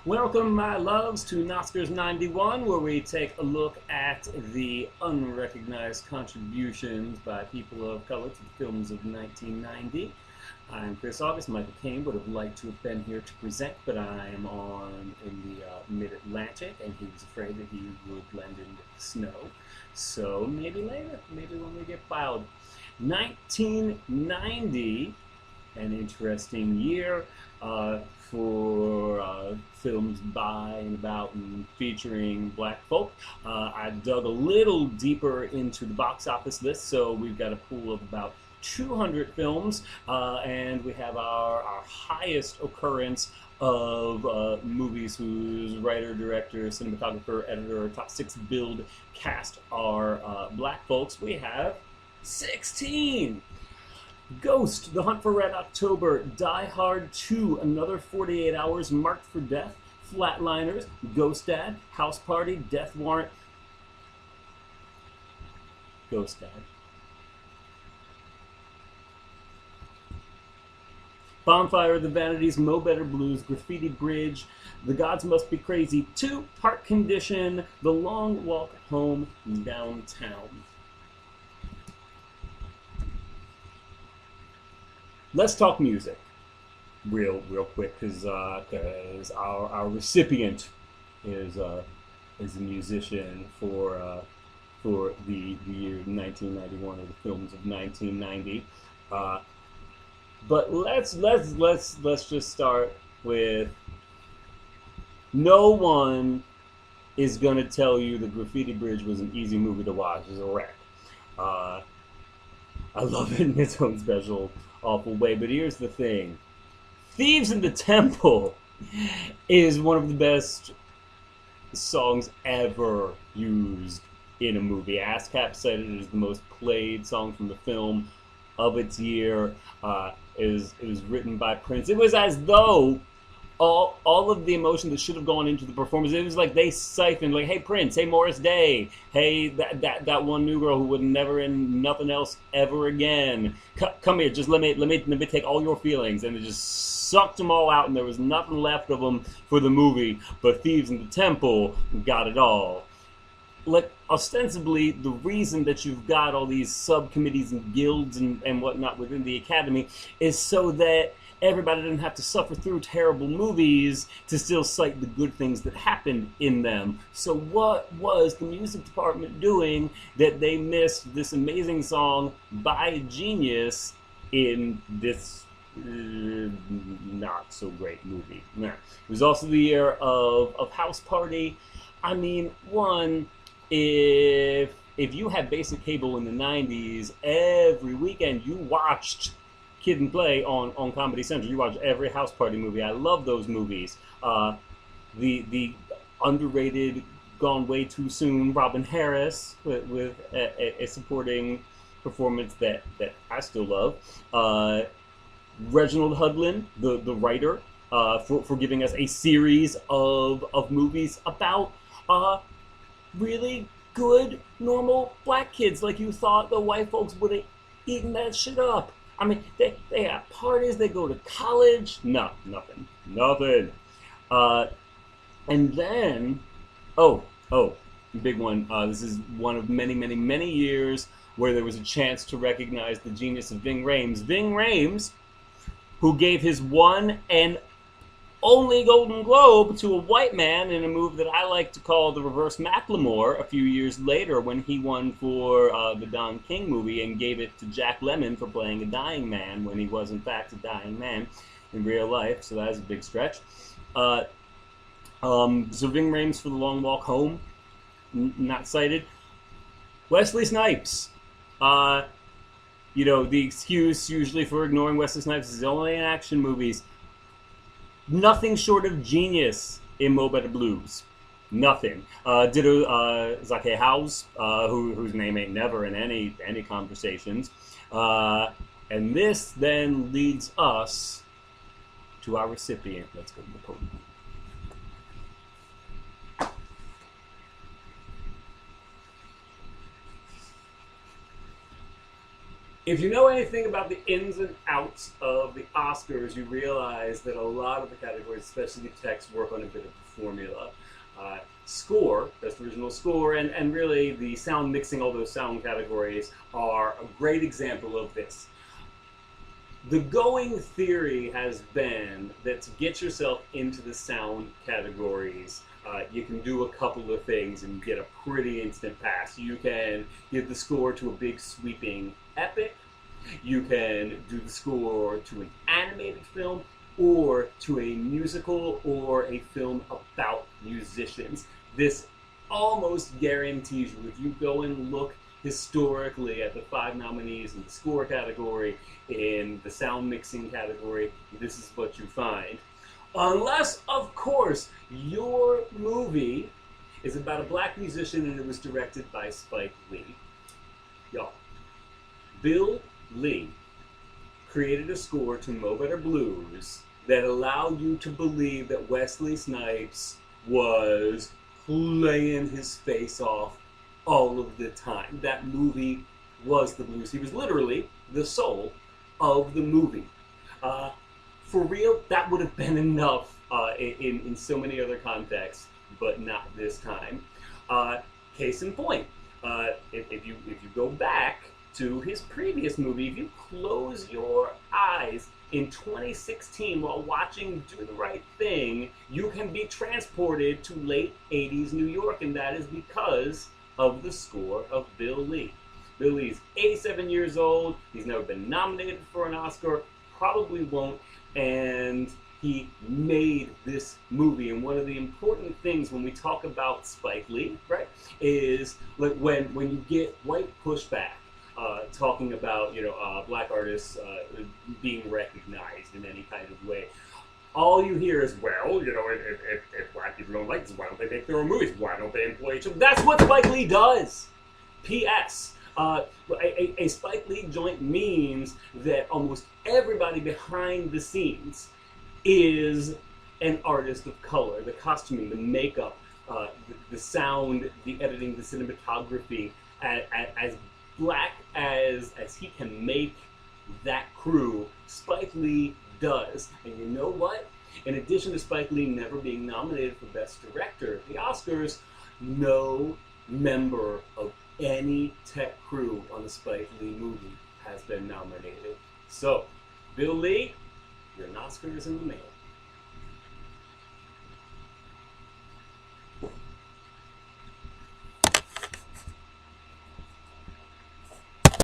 Welcome, my loves, to Oscars 91, where we take a look at the unrecognized contributions by people of color to the films of 1990. I'm Chris August. Michael Caine would have liked to have been here to present, but I am in the mid-Atlantic, and he was afraid that he would blend into the snow. So maybe later, maybe when we get filed. 1990, an interesting year for films by and about and featuring black folk. I dug a little deeper into the box office list, so we've got a pool of about 200 films, and we have our highest occurrence of movies whose writer, director, cinematographer, editor, top 6 billed cast are black folks. We have 16! Ghost, The Hunt for Red October, Die Hard 2, Another 48 Hours, Marked for Death, Flatliners, Ghost Dad, House Party, Death Warrant, Ghost Dad. Bonfire of the Vanities, Mo Better Blues, Graffiti Bridge, The Gods Must Be Crazy 2, Heart Condition, The Long Walk Home Downtown. Let's talk music real quick, because our recipient is a musician for the year 1991, or the films of 1990. But let's just start with, no one is gonna tell you the Graffiti Bridge was an easy movie to watch. It's a wreck. I love it in its own special, awful way. But here's the thing: Thieves in the Temple is one of the best songs ever used in a of ASCAP cited it as the most played song from the film of its year. It was written by Prince. It was as though all of the emotion that should have gone into the performance, it was like they siphoned, like, hey Prince, hey Morris Day, hey that one new girl who would never in nothing else ever again, come here, just let me take all your feelings, and it just sucked them all out, and there was nothing left of them for the movie. But Thieves in the Temple got it all. Like, ostensibly, the reason that you've got all these subcommittees and guilds and whatnot within the Academy is so that everybody didn't have to suffer through terrible movies to still cite the good things that happened in them. So what was the music department doing that they missed this amazing song by a genius in this not so great movie? Nah. It was also the year of House Party. I mean, if you had basic cable in the 90s, every weekend you watched Kid and Play on Comedy Central. You watched every House Party movie. I love those movies. The underrated, gone way too soon Robin Harris with a supporting performance that I still love. Reginald Hudlin, the writer, for giving us a series of movies about really good, normal black kids, like you thought the white folks would have eaten that shit up. I mean, they have parties, they go to college. No, nothing. And then, big one. This is one of many years where there was a chance to recognize the genius of Ving Rhames. Ving Rhames, who gave his one and only Golden Globe to a white man in a movie that I like to call the Reverse Maclemore a few years later, when he won for the Don King movie and gave it to Jack Lemmon for playing a dying man when he was in fact a dying man in real life. So that was a big stretch. So Ving Rhames for The Long Walk Home, not cited. Wesley Snipes. The excuse usually for ignoring Wesley Snipes is only in action movies. Nothing short of genius in Mo Better Blues. Nothing. Ditto Zake House, whose name ain't never in any conversations. And this then leads us to our recipient. Let's go to the podium. If you know anything about the ins and outs of the Oscars, you realize that a lot of the categories, especially the text, work on a bit of a formula. Score, best original score, and really the sound mixing, all those sound categories are a great example of this. The going theory has been that to get yourself into the sound categories, you can do a couple of things and get a pretty instant pass. You can give the score to a big sweeping epic. You can do the score to an animated film or to a musical or a film about musicians. This almost guarantees you, if you go and look historically at the 5 nominees in the score category, in the sound mixing category, this is what you find. Unless, of course, your movie is about a black musician and it was directed by Spike Lee. Y'all, Bill Lee created a score to Mo Better Blues that allowed you to believe that Wesley Snipes was playing his face off all of the time. That movie was the blues. He was literally the soul of the movie. For real, that would have been enough in so many other contexts, but not this time. Case in point, if you go back to his previous movie, if you close your eyes in 2016 while watching Do the Right Thing, you can be transported to late 80s New York, and that is because of the score of Bill Lee. Bill Lee's 87 years old, he's never been nominated for an Oscar, probably won't, and he made this movie. And one of the important things when we talk about Spike Lee, right, is like when you get white pushback, talking about black artists being recognized in any kind of way, all you hear is, well, if black people don't like this, why don't they make their own movies? Why don't they employ each other? That's what Spike Lee does. P.S. A Spike Lee joint means that almost everybody behind the scenes is an artist of color. The costuming, the makeup, the sound, the editing, the cinematography, as black as he can make that crew, Spike Lee does. And you know what? In addition to Spike Lee never being nominated for Best Director at the Oscars, no member of any tech crew on the Spike Lee movie has been nominated. So, Bill Lee, your Oscar is in the mail.